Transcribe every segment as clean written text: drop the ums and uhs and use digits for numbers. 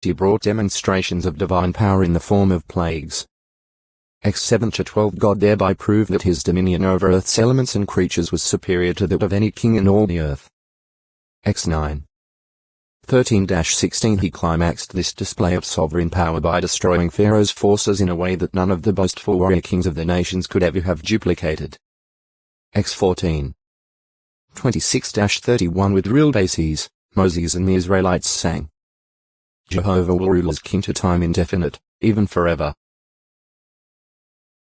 He brought demonstrations of divine power in the form of plagues. X 7-12 God thereby proved that his dominion over earth's elements and creatures was superior to that of any king in all the earth. X 9. 13-16 He climaxed this display of sovereign power by destroying Pharaoh's forces in a way that none of the boastful warrior kings of the nations could ever have duplicated. X 14. 26-31 With real bases, Moses and the Israelites sang, Jehovah will rule as king to time indefinite, even forever.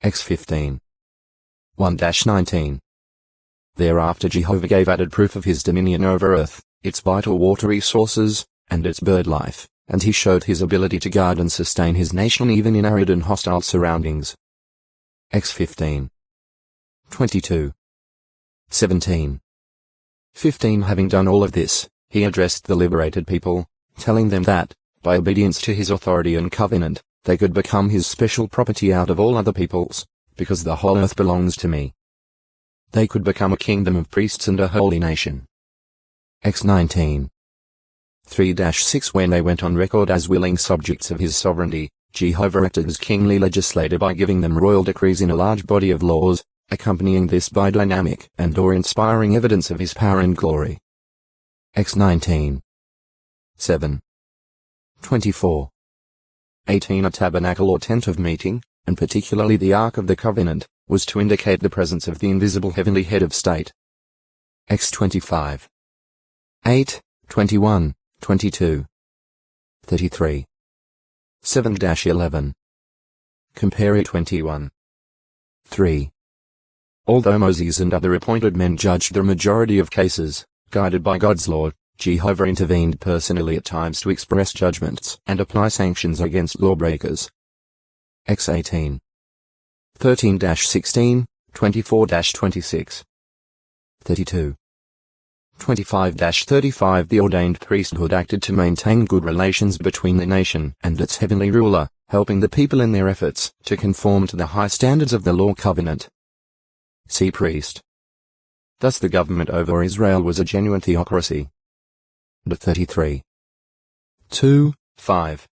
X 15. 1-19 Thereafter Jehovah gave added proof of his dominion over earth, its vital water resources, and its bird life, and he showed his ability to guard and sustain his nation even in arid and hostile surroundings. X 15. 22. 17. 15 Having done all of this, he addressed the liberated people, telling them that, by obedience to his authority and covenant, they could become his special property out of all other peoples, because the whole earth belongs to me. They could become a kingdom of priests and a holy nation. X 19. 3-6 When they went on record as willing subjects of his sovereignty, Jehovah acted as kingly legislator by giving them royal decrees in a large body of laws, accompanying this by dynamic and awe-inspiring evidence of his power and glory. X 19. 7. 24. 18 A tabernacle or tent of meeting, and particularly the Ark of the Covenant, was to indicate the presence of the invisible heavenly head of state. X 25. 8, 21, 22. 33. 7-11. Compare 21. 3. Although Moses and other appointed men judged the majority of cases, guided by God's law, Jehovah intervened personally at times to express judgments and apply sanctions against lawbreakers. X 18. 13-16, 24-26. 32. 25-35 The ordained priesthood acted to maintain good relations between the nation and its heavenly ruler, helping the people in their efforts to conform to the high standards of the law covenant. See priest. Thus the government over Israel was a genuine theocracy. 33. 2, 5.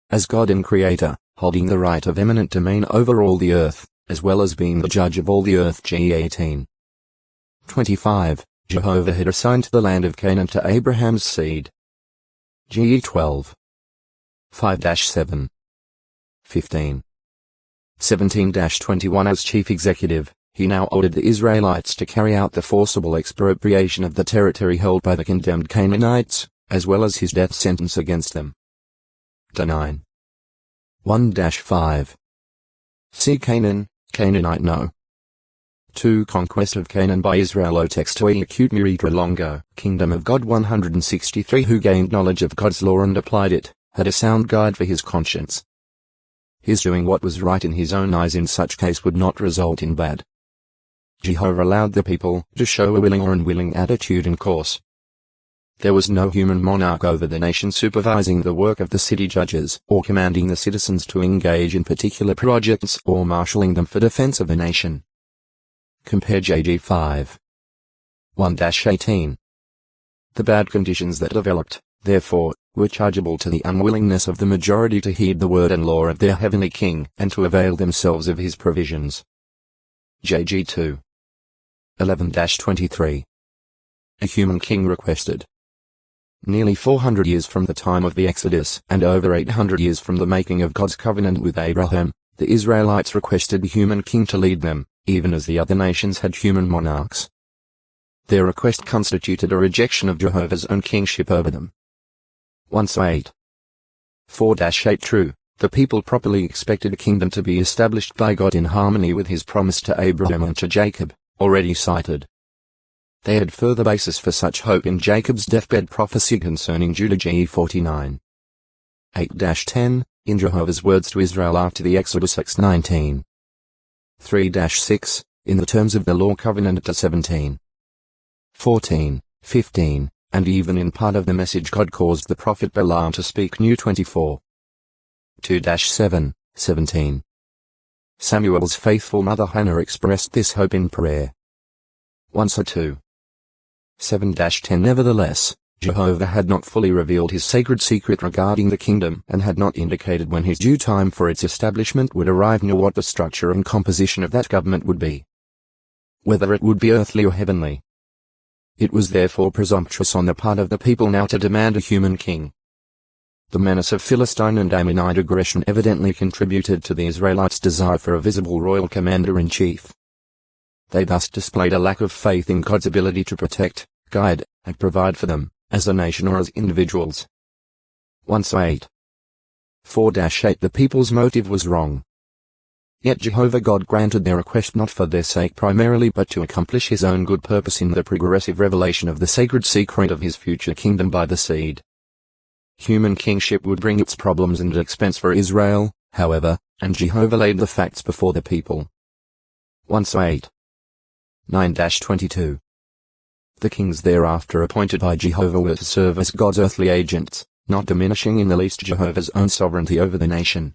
As God and Creator, holding the right of eminent domain over all the earth, as well as being the judge of all the earth. G 18. 25. Jehovah had assigned the land of Canaan to Abraham's seed. G 12. 5-7. 15. 17-21 As chief executive, he now ordered the Israelites to carry out the forcible expropriation of the territory held by the condemned Canaanites, as well as his death sentence against them. 9. 1-5. See Canaan, Canaanite no. 2 Conquest of Canaan by Israel O textoi acute miritra longo, Kingdom of God 163 Who gained knowledge of God's law and applied it, had a sound guide for his conscience. His doing what was right in his own eyes in such case would not result in bad. Jehovah allowed the people to show a willing or unwilling attitude and course. There was no human monarch over the nation supervising the work of the city judges or commanding the citizens to engage in particular projects or marshalling them for defense of the nation. Compare JG 5. 1-18. The bad conditions that developed, therefore, were chargeable to the unwillingness of the majority to heed the word and law of their heavenly king and to avail themselves of his provisions. JG 2. 11-23. A human king requested. Nearly 400 years from the time of the Exodus and over 800 years from the making of God's covenant with Abraham, the Israelites requested a human king to lead them, even as the other nations had human monarchs. Their request constituted a rejection of Jehovah's own kingship over them. 1-8. 4-8 True, the people properly expected a kingdom to be established by God in harmony with his promise to Abraham and to Jacob, already cited. They had further basis for such hope in Jacob's deathbed prophecy concerning Judah G 49. 8-10, in Jehovah's words to Israel after the Exodus X 19. 3-6, in the terms of the law covenant to 17. 14, 15, and even in part of the message God caused the prophet Balaam to speak new 24. 2-7, 17. Samuel's faithful mother Hannah expressed this hope in prayer. 1-2. 7-10 Nevertheless, Jehovah had not fully revealed his sacred secret regarding the kingdom and had not indicated when his due time for its establishment would arrive nor what the structure and composition of that government would be. Whether it would be earthly or heavenly. It was therefore presumptuous on the part of the people now to demand a human king. The menace of Philistine and Ammonite aggression evidently contributed to the Israelites' desire for a visible royal commander-in-chief. They thus displayed a lack of faith in God's ability to protect, guide, and provide for them, as a nation or as individuals. 1:8. 4-8 The people's motive was wrong. Yet Jehovah God granted their request not for their sake primarily but to accomplish his own good purpose in the progressive revelation of the sacred secret of his future kingdom by the seed. Human kingship would bring its problems and expense for Israel, however, and Jehovah laid the facts before the people. 1:8. 9-22 The kings thereafter appointed by Jehovah were to serve as God's earthly agents, not diminishing in the least Jehovah's own sovereignty over the nation.